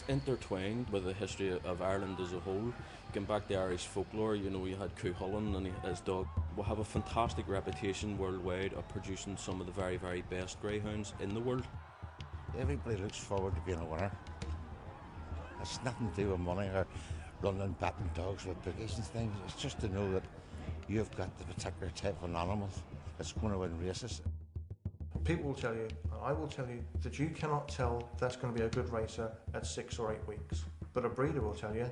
intertwined with the history of Ireland as a whole. Going back to Irish folklore, you know, you had Cuchulainn and his dog. We have a fantastic reputation worldwide of producing some of the very, very best greyhounds in the world. Everybody looks forward to being a winner. It's nothing to do with money or running batting dogs with bookies and things. It's just to know that you've got the particular type of an animal that's going to win races. People will tell you, and I will tell you, that you cannot tell that's going to be a good racer at 6 or 8 weeks. But a breeder will tell you,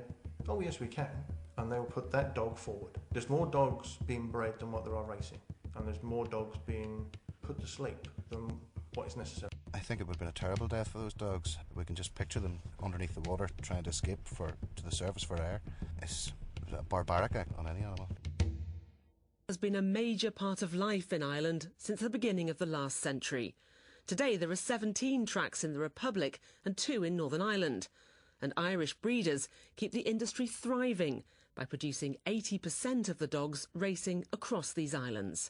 oh yes we can, and they'll put that dog forward. There's more dogs being bred than what there are racing, and there's more dogs being put to sleep than what is necessary. I think it would have been a terrible death for those dogs. We can just picture them underneath the water trying to escape to the surface for air. It's a barbaric act on any animal. Has been a major part of life in Ireland since the beginning of the last century. Today there are 17 tracks in the Republic and 2 in Northern Ireland. And Irish breeders keep the industry thriving by producing 80% of the dogs racing across these islands.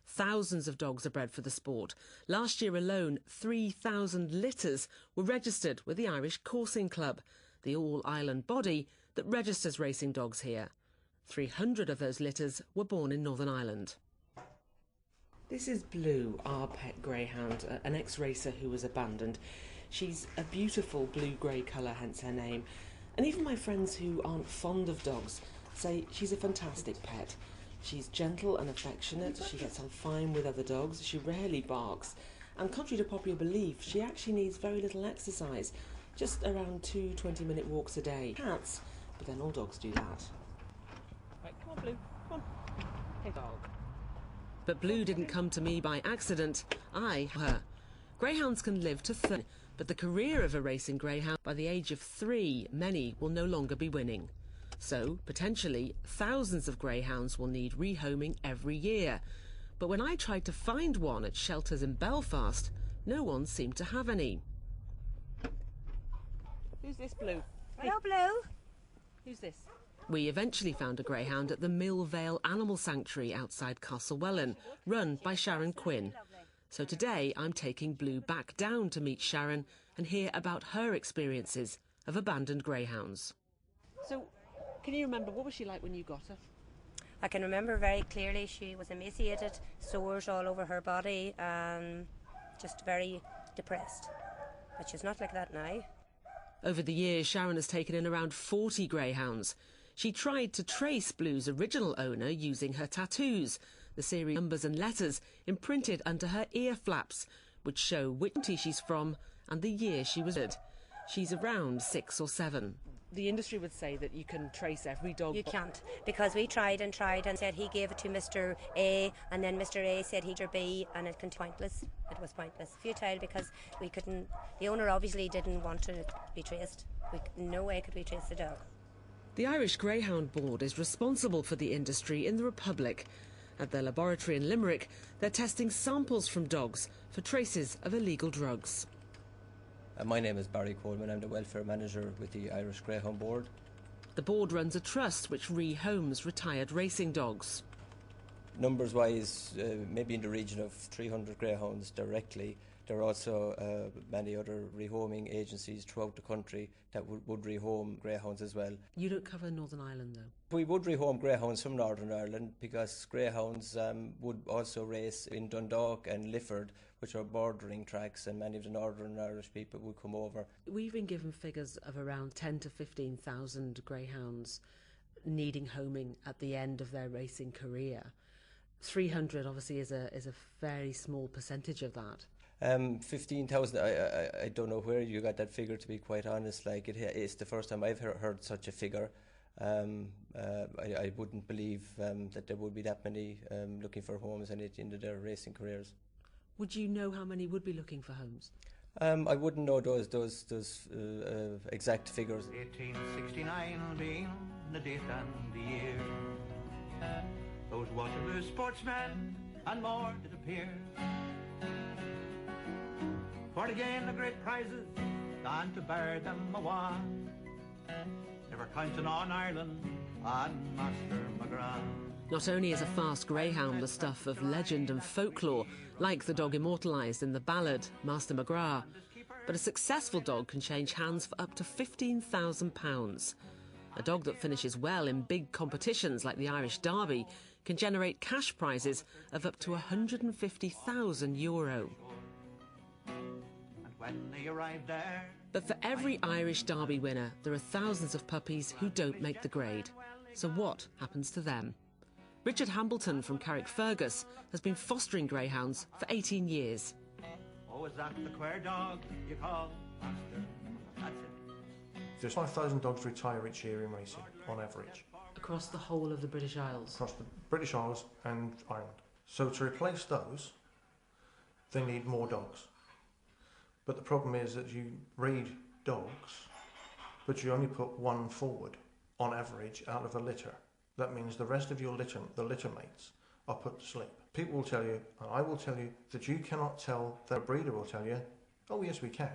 Thousands of dogs are bred for the sport. Last year alone, 3,000 litters were registered with the Irish Coursing Club, the all-island body that registers racing dogs here. 300 of those litters were born in Northern Ireland. This is Blue, our pet greyhound, an ex-racer who was abandoned. She's a beautiful blue-grey colour, hence her name. And even my friends who aren't fond of dogs say she's a fantastic pet. She's gentle and affectionate, she gets on fine with other dogs, she rarely barks. And contrary to popular belief, she actually needs very little exercise, just around 2 20-minute walks a day. Cats, but then all dogs do that. Right, come on, Blue, come on. Hey, dog. But Blue didn't come to me by accident. Her. Greyhounds can live to 30, but the career of a racing greyhound, by the age of 3, many will no longer be winning. So, potentially, thousands of greyhounds will need rehoming every year. But when I tried to find one at shelters in Belfast, no one seemed to have any. Who's this, Blue? Hello, Blue. Who's this? We eventually found a greyhound at the Mill Vale Animal Sanctuary outside Castlewellan, run by Sharon Quinn. So today I'm taking Blue back down to meet Sharon and hear about her experiences of abandoned greyhounds. So, can you remember, what was she like when you got her? I can remember very clearly. She was emaciated, sores all over her body, just very depressed. But she's not like that now. Over the years, Sharon has taken in around 40 greyhounds. She tried to trace Blue's original owner using her tattoos, the series numbers and letters imprinted under her ear flaps, which show which county she's from and the year she was born. She's around 6 or 7. The industry would say that you can trace every dog. You can't, because we tried and said he gave it to Mr. A, and then Mr. A said he'd B, and it was pointless. It was pointless, futile, because we couldn't. The owner obviously didn't want to be traced. No way could we trace the dog. The Irish Greyhound Board is responsible for the industry in the Republic. At their laboratory in Limerick, they're testing samples from dogs for traces of illegal drugs. My name is Barry Coleman. I'm the welfare manager with the Irish Greyhound Board. The board runs a trust which rehomes retired racing dogs. Numbers-wise, maybe in the region of 300 greyhounds directly. There are also many other rehoming agencies throughout the country that would rehome greyhounds as well. You don't cover Northern Ireland, though? We would rehome greyhounds from Northern Ireland because greyhounds would also race in Dundalk and Lifford, which are bordering tracks, and many of the Northern Irish people would come over. We've been given figures of around 10 to 15,000 greyhounds needing homing at the end of their racing career. 300 obviously is a very small percentage of that. 15,000, I don't know where you got that figure, to be quite honest. Like, it's the first time I've heard such a figure. I wouldn't believe that there would be that many looking for homes and at the end of their racing careers. Would you know how many would be looking for homes? I wouldn't know those exact figures. 1869 will be the date and the year. Those Waterloo sportsmen and more did appear. For to gain the great prizes and to bear them awa', never counting on Ireland and Master McGrath. Not only is a fast greyhound the stuff of legend and folklore, like the dog immortalised in the ballad Master McGrath, but a successful dog can change hands for up to £15,000. A dog that finishes well in big competitions like the Irish Derby can generate cash prizes of up to €150,000. When they arrived there, But for every Irish Derby winner, there are thousands of puppies who don't make the grade. So what happens to them? Richard Hambleton from Carrickfergus has been fostering greyhounds for 18 years. oh, is that the queer dog you call Master? That's it. There's 5,000 dogs retire each year in racing, on average, Across the whole of the British Isles. across the British Isles and Ireland. So to replace those, they need more dogs. But the problem is that you breed dogs, but you only put one forward, on average, out of a litter. That means the rest of your litter, the litter mates, are put to sleep. People will tell you, and I will tell you, that you cannot tell, that a breeder will tell you, oh yes we can,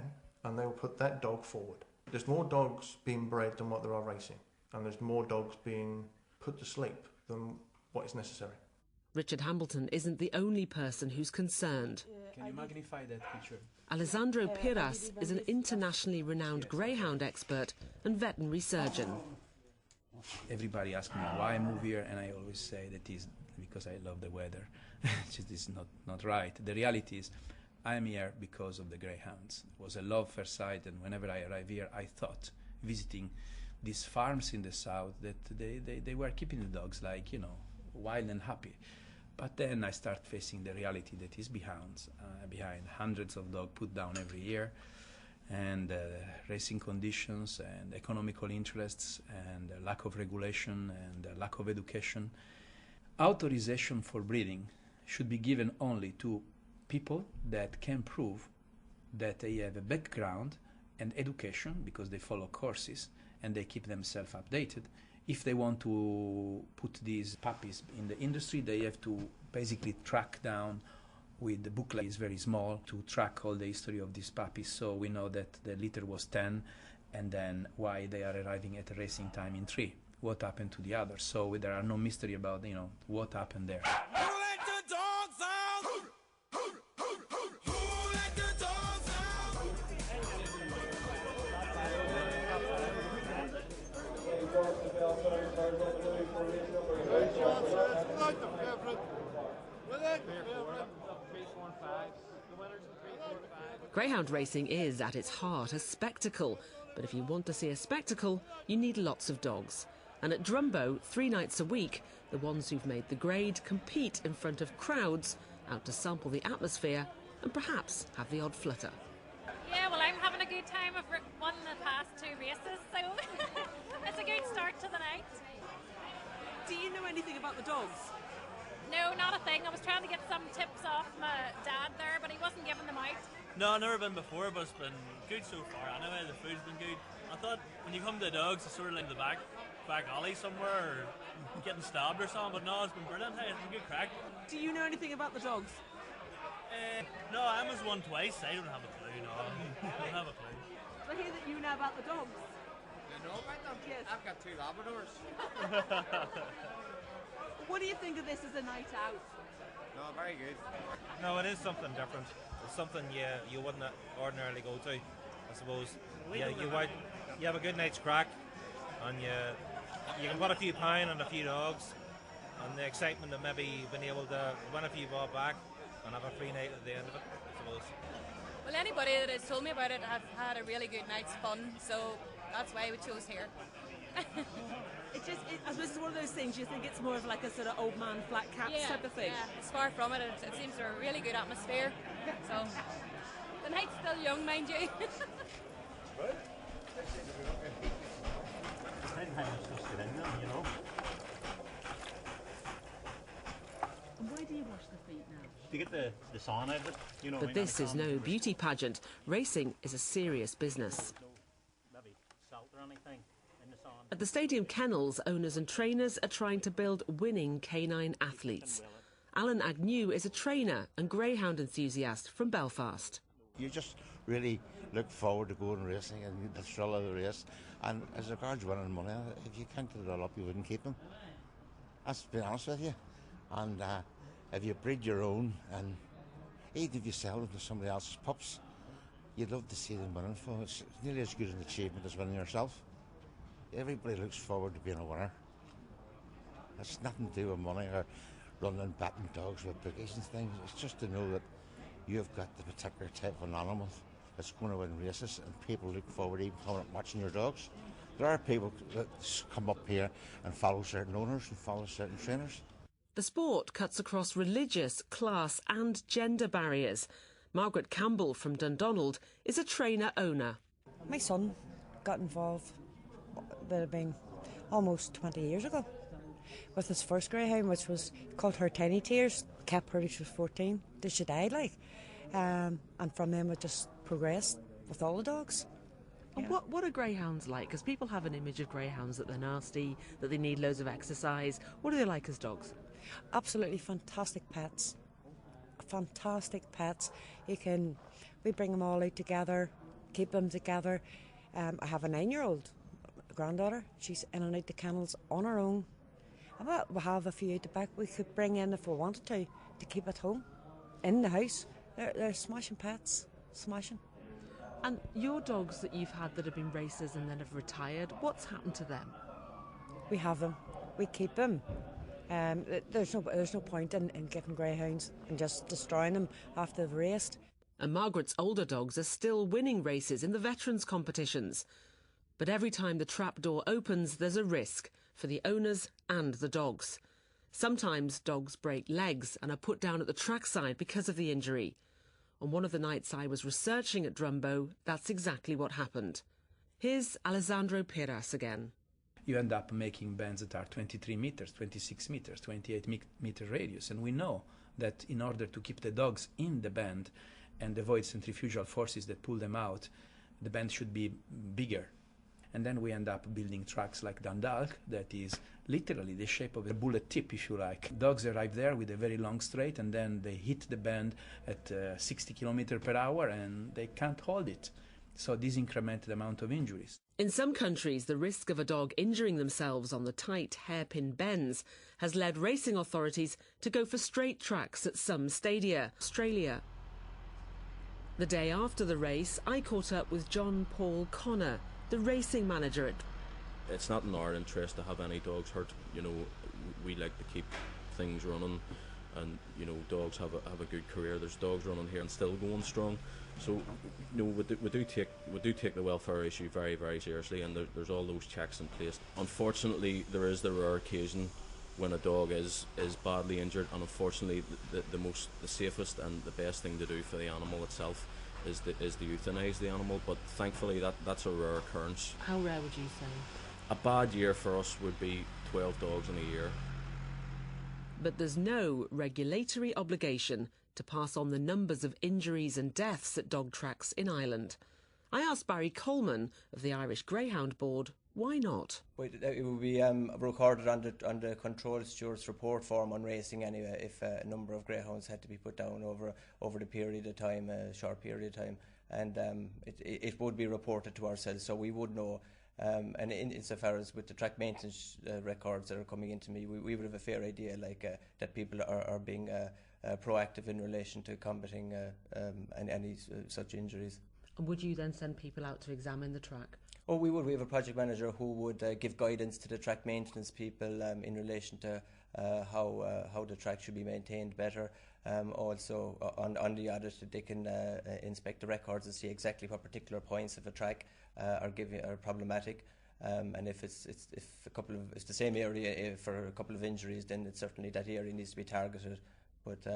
and they will put that dog forward. There's more dogs being bred than what there are racing, and there's more dogs being put to sleep than what is necessary. Richard Hambleton isn't the only person who's concerned. Can you magnify that picture? Alessandro Piras is an internationally renowned greyhound expert and veterinary surgeon. Everybody asks me why I move here, and I always say that is because I love the weather. It is not right. The reality is I am here because of the greyhounds. It was a love first sight, and whenever I arrive here, I thought, visiting these farms in the south, that they were keeping the dogs like, you know, wild and happy. But then I start facing the reality that is behind hundreds of dogs put down every year, and racing conditions and economical interests and lack of regulation and lack of education. Authorization for breeding should be given only to people that can prove that they have a background and education, because they follow courses and they keep themselves updated. If they want to put these puppies in the industry, they have to basically track down with the booklet is very small to track all the history of these puppies, so we know that the litter was 10 and then why they are arriving at a racing time in 3. What happened to the others? So there are no mystery about, you know, what happened there. Greyhound racing is, at its heart, a spectacle. But if you want to see a spectacle, you need lots of dogs. And at Drumbo, 3 nights a week, the ones who've made the grade compete in front of crowds, out to sample the atmosphere and perhaps have the odd flutter. Yeah, well, I'm having a good time. I've won the past 2 races, so it's a good start to the night. Do you know anything about the dogs? No, not a thing. I was trying to get some tips off my dad there, but he wasn't giving them out. No, I've never been before, but it's been good so far. Anyway, the food's been good. I thought when you come to the dogs, it's sort of like the back alley somewhere, or getting stabbed or something, but no, it's been brilliant. Hey, it's been good crack. Do you know anything about the dogs? No, I was one twice. I don't have a clue, no. I don't have a clue. I hear that you know about the dogs. You know about them? Yes. I've got 2 Labradors. What do you think of this as a night out? No, very good. No, it is something different. It's something you wouldn't ordinarily go to, I suppose. Yeah, you have a good night's crack, and you can put a few pound on a few dogs, and the excitement of maybe being able to win a few bob back and have a free night at the end of it, I suppose. Well, anybody that has told me about it have had a really good night's fun, so that's why we chose here. I suppose it's one of those things, you think it's more of like a sort of old man flat caps type of thing? Yeah, it's far from it. It seems to a really good atmosphere. So the night's still young, mind you. And why do you wash the feet now? To get the sun out of it, you know. But this is no beauty pageant. Racing is a serious business. Maybe salt or anything in the sun. At the stadium kennels, owners and trainers are trying to build winning canine athletes. Alan Agnew is a trainer and greyhound enthusiast from Belfast. You just really look forward to going racing and the thrill of the race. And as regards winning money, if you counted it all up, you wouldn't keep them. That's to be honest with you. And if you breed your own, and even if you sell them to somebody else's pups, you'd love to see them winning for. It's nearly as good an achievement as winning yourself. Everybody looks forward to being a winner. It's nothing to do with money or running and batting dogs with bookies and things. It's just to know that you've got the particular type of an animal that's going to win races, and people look forward to even coming up and watching your dogs. There are people that come up here and follow certain owners and follow certain trainers. The sport cuts across religious, class and gender barriers. Margaret Campbell from Dundonald is a trainer-owner. My son got involved, would have been almost 20 years ago, with his first greyhound, which was called her Tiny Tears. Kept her till she was 14, till she died, like. And from then we just progressed with all the dogs. And what are greyhounds like? Because people have an image of greyhounds that they're nasty, that they need loads of exercise. What are they like as dogs? Absolutely fantastic pets. Fantastic pets. We bring them all out together, keep them together. I have a 9-year-old granddaughter. She's in and out the kennels on her own. We have a few out the back we could bring in if we wanted to keep at home, in the house. They're smashing pets, smashing. And your dogs that you've had that have been racers and then have retired, what's happened to them? We have them. We keep them. There's no point in getting greyhounds and just destroying them after they've raced. And Margaret's older dogs are still winning races in the veterans' competitions. But every time the trap door opens, there's a risk for the owners and the dogs. Sometimes dogs break legs and are put down at the trackside because of the injury. On one of the nights I was researching at Drumbo, that's exactly what happened. Here's Alessandro Piras again. You end up making bands that are 23 meters, 26 meters, 28 meter radius. And we know that in order to keep the dogs in the band and avoid centrifugal forces that pull them out, the band should be bigger. And then we end up building tracks like Dundalk, that is literally the shape of a bullet tip, if you like. Dogs arrive there with a very long straight, and then they hit the band at 60 kilometers per hour, and they can't hold it. So this incremented the amount of injuries. In some countries, the risk of a dog injuring themselves on the tight hairpin bends has led racing authorities to go for straight tracks at some stadia. Australia. The day after the race, I caught up with John Paul Connor, the racing manager at... It's not in our interest to have any dogs hurt. You know, we like to keep things running, and you know, dogs have a good career. There's dogs running here and still going strong. So, you know, we do take the welfare issue very, very seriously, and there's all those checks in place. Unfortunately, there is the rare occasion when a dog is badly injured, and unfortunately, the safest and the best thing to do for the animal itself is to euthanise the animal. But thankfully, that's a rare occurrence. How rare would you say? A bad year for us would be 12 dogs in a year. But there's no regulatory obligation to pass on the numbers of injuries and deaths at dog tracks in Ireland. I asked Barry Coleman of the Irish Greyhound Board, why not? It would be recorded on the Control Stewards report form on racing anyway, if a number of greyhounds had to be put down over the period of time, a short period of time, and it would be reported to ourselves, so we would know. And insofar as with the track maintenance records that are coming into me, we would have a fair idea, like that people are being proactive in relation to combating any such injuries. And would you then send people out to examine the track? Oh, we would. We have a project manager who would give guidance to the track maintenance people in relation to how the track should be maintained better. Also, on the audit, they can inspect the records and see exactly what particular points of a track are problematic. And if it's the same area for a couple of injuries, then it's certainly that area needs to be targeted. But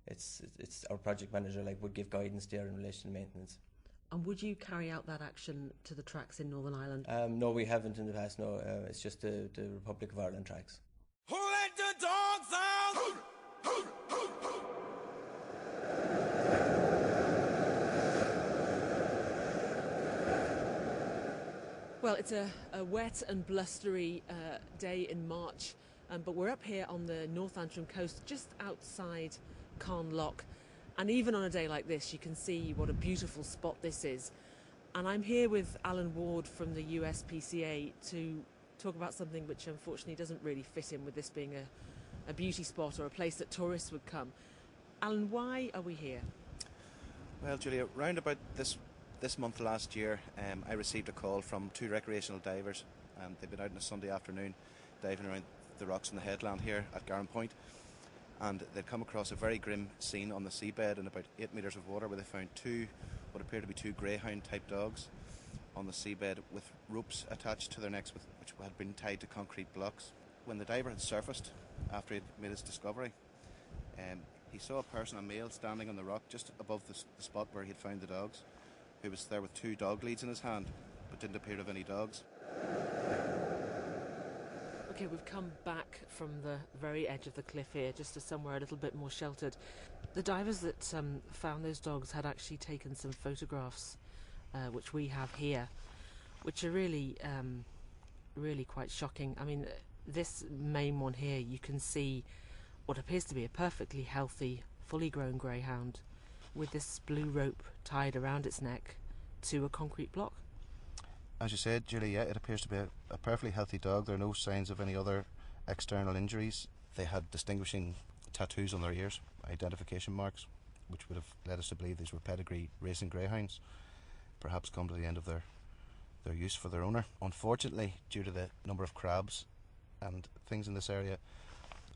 it's our project manager would give guidance there in relation to maintenance. And would you carry out that action to the tracks in Northern Ireland? No, we haven't in the past. No, it's just the Republic of Ireland tracks. Who let the dogs out? Well, it's a wet and blustery day in March, but we're up here on the North Antrim coast, just outside Carnlough. And even on a day like this, you can see what a beautiful spot this is. And I'm here with Alan Ward from the USPCA to talk about something which unfortunately doesn't really fit in with this being a beauty spot or a place that tourists would come. Alan, why are we here? Well, Julia, round about this This month last year, I received a call from 2 recreational divers, and they'd been out on a Sunday afternoon diving around the rocks in the headland here at Garren Point, and they'd come across a very grim scene on the seabed in about 8 metres of water, where they found what appeared to be two greyhound type dogs on the seabed with ropes attached to their necks which had been tied to concrete blocks. When the diver had surfaced after he'd made his discovery, he saw a person, a male, standing on the rock just above the spot where he'd found the dogs, who was there with 2 dog leads in his hand, but didn't appear to have any dogs. Okay, we've come back from the very edge of the cliff here, just to somewhere a little bit more sheltered. The divers that found those dogs had actually taken some photographs, which we have here, which are really, really quite shocking. I mean, this main one here, you can see what appears to be a perfectly healthy, fully grown greyhound with this blue rope tied around its neck to a concrete block. As you said, Julie, yeah, it appears to be a perfectly healthy dog. There are no signs of any other external injuries. They had distinguishing tattoos on their ears, identification marks, which would have led us to believe these were pedigree racing greyhounds, perhaps come to the end of their use for their owner. Unfortunately, due to the number of crabs and things in this area,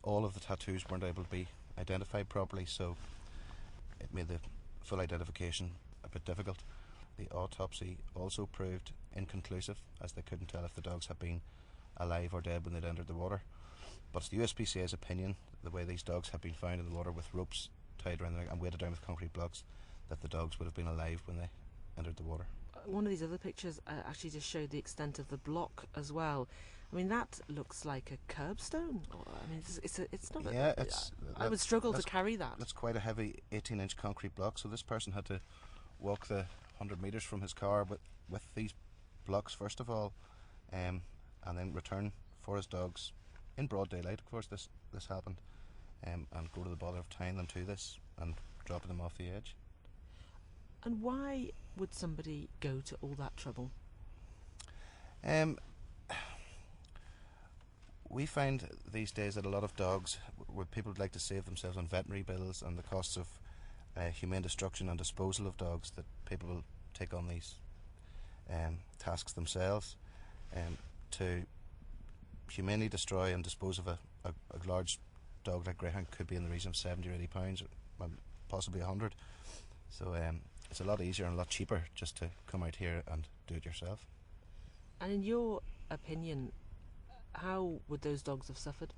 all of the tattoos weren't able to be identified properly, so it made the full identification a bit difficult. The autopsy also proved inconclusive, as they couldn't tell if the dogs had been alive or dead when they'd entered the water. But it's the USPCA's opinion, the way these dogs had been found in the water with ropes tied around their neck and weighted down with concrete blocks, that the dogs would have been alive when they entered the water. One of these other pictures actually just showed the extent of the block as well. I mean, that looks like a curbstone. I mean, it's not. Yeah, I would struggle to carry that. That's quite a heavy 18-inch concrete block. So this person had to walk the 100 metres from his car with these blocks first of all, and then return for his dogs in broad daylight. Of course, this happened, and go to the bother of tying them to this and dropping them off the edge. And why would somebody go to all that trouble? We find these days that a lot of dogs, where people would like to save themselves on veterinary bills and the costs of humane destruction and disposal of dogs, that people will take on these tasks themselves to humanely destroy and dispose of a large dog like greyhound. Could be in the region of 70 or 80 pounds, or possibly 100. So it's a lot easier and a lot cheaper just to come out here and do it yourself. And in your opinion, how would those dogs have suffered?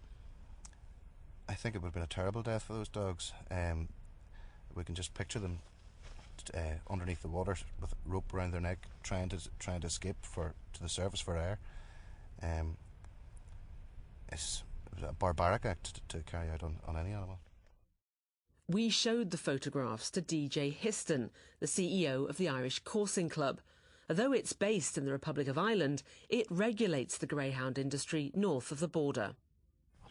I think it would have been a terrible death for those dogs. We can just picture them underneath the water with a rope around their neck, trying to escape to the surface for air. It's a barbaric act to carry out on any animal. We showed the photographs to DJ Histon, the CEO of the Irish Coursing Club. Although it's based in the Republic of Ireland, it regulates the greyhound industry north of the border.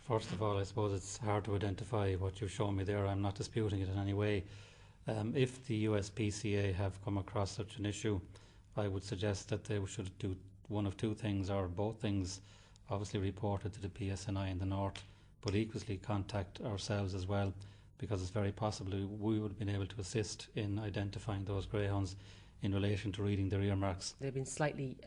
First of all, I suppose it's hard to identify what you've shown me there. I'm not disputing it in any way. If the USPCA have come across such an issue, I would suggest that they should do one of 2 things, or both things. Obviously report it to the PSNI in the north, but equally contact ourselves as well, because it's very possible we would have been able to assist in identifying those greyhounds in relation to reading their earmarks. They've been slightly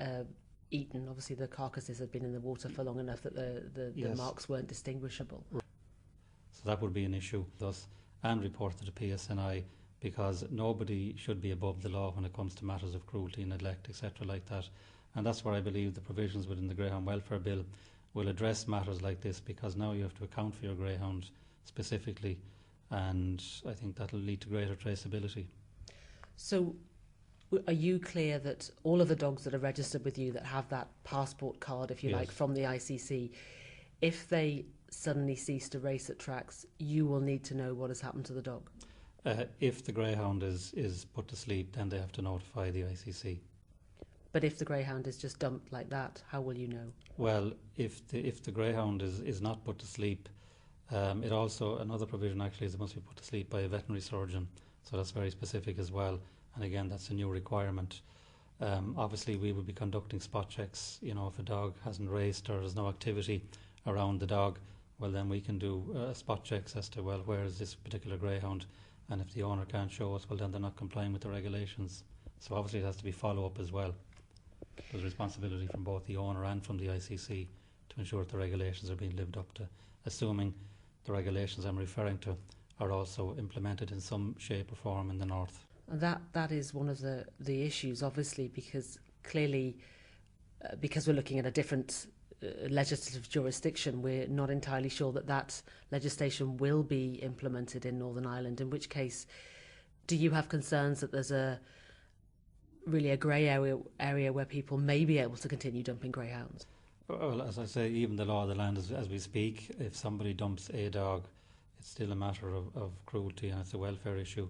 eaten. Obviously the carcasses had been in the water for long enough that the marks weren't distinguishable. So that would be an issue thus, and report to the PSNI, because nobody should be above the law when it comes to matters of cruelty, neglect, etc. like that. And that's where I believe the provisions within the Greyhound Welfare Bill will address matters like this, because now you have to account for your greyhound specifically, and I think that will lead to greater traceability. So are you clear that all of the dogs that are registered with you, that have that passport card, if you like, from the ICC, if they suddenly cease to race at tracks, you will need to know what has happened to the dog? If the greyhound is put to sleep, then they have to notify the ICC. But if the greyhound is just dumped like that, how will you know? Well, if the greyhound is not put to sleep, it also, another provision actually is it must be put to sleep by a veterinary surgeon, so that's very specific as well, and again that's a new requirement. Obviously we will be conducting spot checks. You know, if a dog hasn't raced or there's no activity around the dog, well then we can do spot checks as to, well, where is this particular greyhound, and if the owner can't show us, well then they're not complying with the regulations. So obviously it has to be follow-up as well. There's responsibility from both the owner and from the ICC to ensure that the regulations are being lived up to, assuming the regulations I'm referring to are also implemented in some shape or form in the north. That is one of the issues, obviously, because clearly, because we're looking at a different legislative jurisdiction, we're not entirely sure that legislation will be implemented in Northern Ireland, in which case, do you have concerns that there's really a grey area where people may be able to continue dumping greyhounds? Well, as I say, even the law of the land as we speak, if somebody dumps a dog, it's still a matter of cruelty and it's a welfare issue.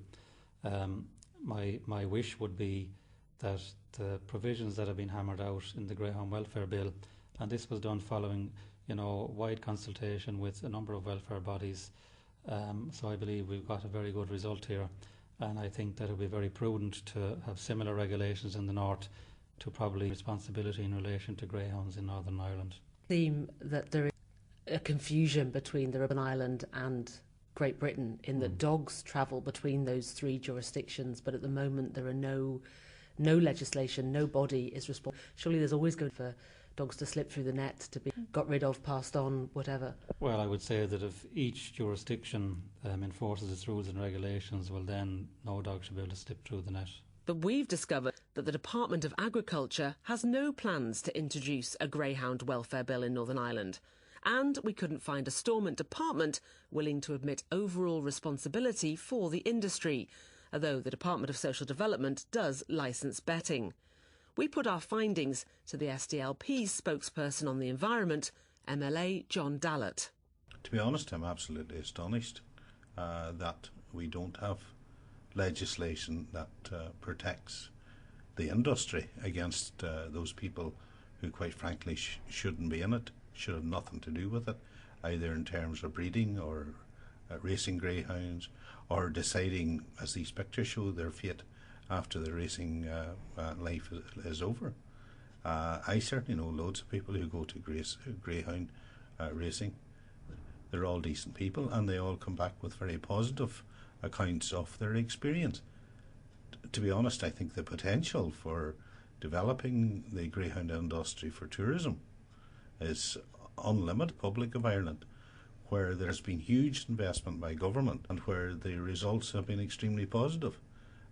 My wish would be that the provisions that have been hammered out in the Greyhound Welfare Bill, and this was done following, wide consultation with a number of welfare bodies. So I believe we've got a very good result here, and I think that it would be very prudent to have similar regulations in the north to probably responsibility in relation to greyhounds in Northern Ireland. Seem that there is a confusion between the Northern Ireland and Great Britain in that dogs travel between those three jurisdictions, but at the moment there are no legislation, no body is responsible. Surely there's always going for dogs to slip through the net, to be got rid of, passed on, whatever. Well, I would say that if each jurisdiction enforces its rules and regulations, well then no dog should be able to slip through the net. But we've discovered that the Department of Agriculture has no plans to introduce a greyhound welfare bill in Northern Ireland. And we couldn't find a Stormont department willing to admit overall responsibility for the industry, although the Department of Social Development does licence betting. We put our findings to the SDLP's spokesperson on the environment, MLA John Dallett. To be honest, I'm absolutely astonished that we don't have legislation that protects the industry against those people who quite frankly shouldn't be in it, should have nothing to do with it, either in terms of breeding or racing greyhounds, or deciding, as these pictures show, their fate after the racing life is over. I certainly know loads of people who go to greyhound racing. They're all decent people and they all come back with very positive accounts of their experience. To be honest, I think the potential for developing the greyhound industry for tourism is unlimited. Public of Ireland, where there's been huge investment by government and where the results have been extremely positive.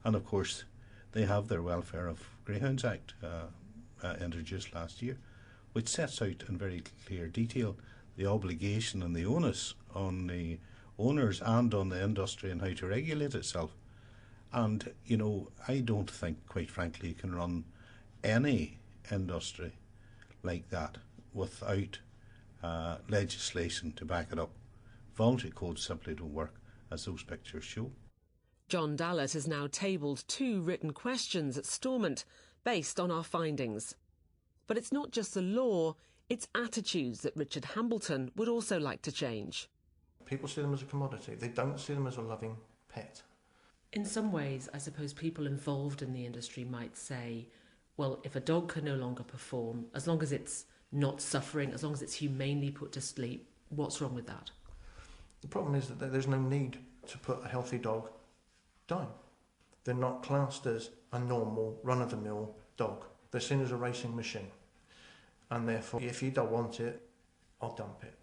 And of course they have their Welfare of Greyhounds Act introduced last year, which sets out in very clear detail the obligation and the onus on the owners and on the industry and how to regulate itself. And I don't think, quite frankly, you can run any industry like that without legislation to back it up. Voluntary codes simply don't work, as those pictures show. John Dallett has now tabled 2 written questions at Stormont based on our findings. But it's not just the law, it's attitudes that Richard Hambleton would also like to change. People see them as a commodity. They don't see them as a loving pet. In some ways, I suppose people involved in the industry might say, well, if a dog can no longer perform, as long as it's not suffering, as long as it's humanely put to sleep, what's wrong with that? The problem is that there's no need to put a healthy dog down. They're not classed as a normal, run-of-the-mill dog. They're seen as a racing machine. And therefore, if you don't want it, I'll dump it.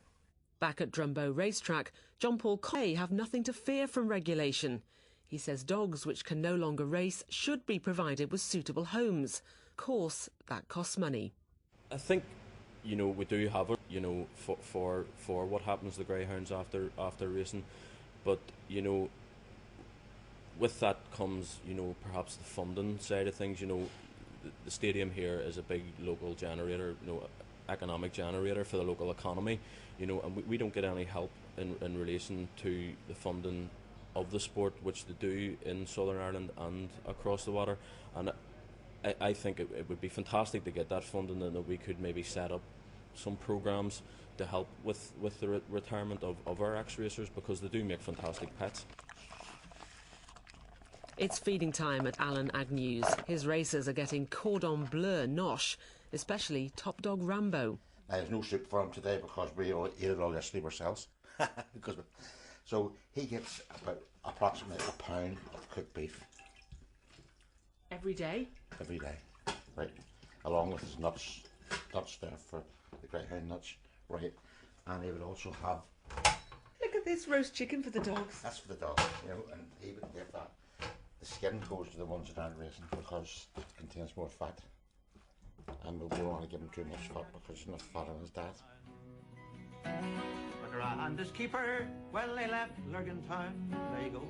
Back at Drumbo Racetrack, John Paul Coy have nothing to fear from regulation. He says dogs which can no longer race should be provided with suitable homes. Of course, that costs money. I think, we do have it, for what happens to the greyhounds after racing, but with that comes, perhaps the funding side of things. The stadium here is a big local generator, economic generator for the local economy, and we don't get any help in relation to the funding of the sport, which they do in Southern Ireland and across the water. And I think it would be fantastic to get that funding, and that we could maybe set up some programmes to help with the retirement of our ex-racers, because they do make fantastic pets. It's feeding time at Alan Agnew's. His racers are getting cordon bleu nosh, especially Top Dog Rambo. There's no soup for him today because we all ate it all yesterday ourselves. So he gets about approximately a pound of cooked beef. every day? Every day, right, along with his nuts there for the greyhound nuts, right, and he would also have. Look at this roast chicken for the dogs. That's for the dogs, and he would give that. The skin goes to the ones that aren't racing because it contains more fat, and we don't want to give him too much fat because there's enough fat in his diet. McGrath and his keeper, well, they left Lurgan town, they go.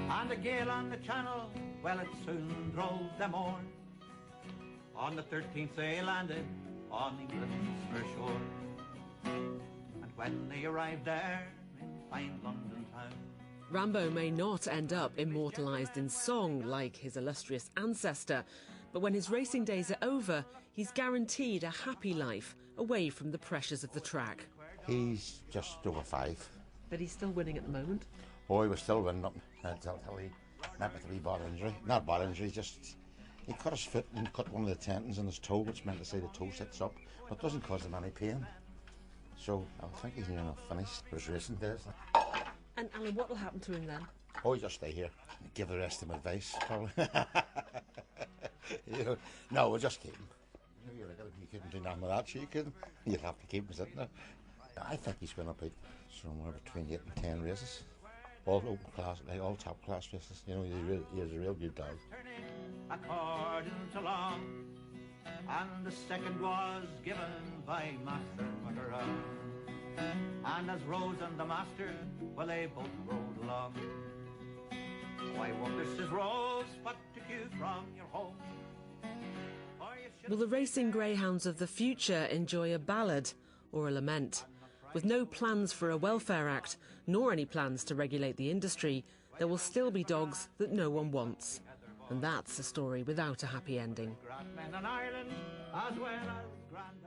And a gale on the channel, well, it soon drove them on. On the 13th they landed on England's fair shore. And when they arrived there in fine London town, Rambo may not end up immortalised in song like his illustrious ancestor, but when his racing days are over, he's guaranteed a happy life away from the pressures of the track. He's just over 5. But he's still winning at the moment? Oh, he was still winning up until he met with a wee bad injury. Not bad injury, just he cut his foot and cut one of the tendons in his toe, which meant to say the toe sits up, but doesn't cause him any pain. So I think he's near enough finished for his racing days. And Alan, what will happen to him then? Oh, he'll just stay here. Give the rest of him advice, probably. No, we'll just keep him. You couldn't do nothing with that, so you'd have to keep him sitting there. I think he's going to beat somewhere between 8 and 10 races. All open class, all top class races. He's a real good dog. according to law, and the second was given by Master McGrath. And as Rose and the Master, well, they both rode along. Why wonder, says Rose, what took you from your home? Will the racing greyhounds of the future enjoy a ballad or a lament? With no plans for a welfare act, nor any plans to regulate the industry, there will still be dogs that no one wants. And that's a story without a happy ending. Men in Ireland as well as grand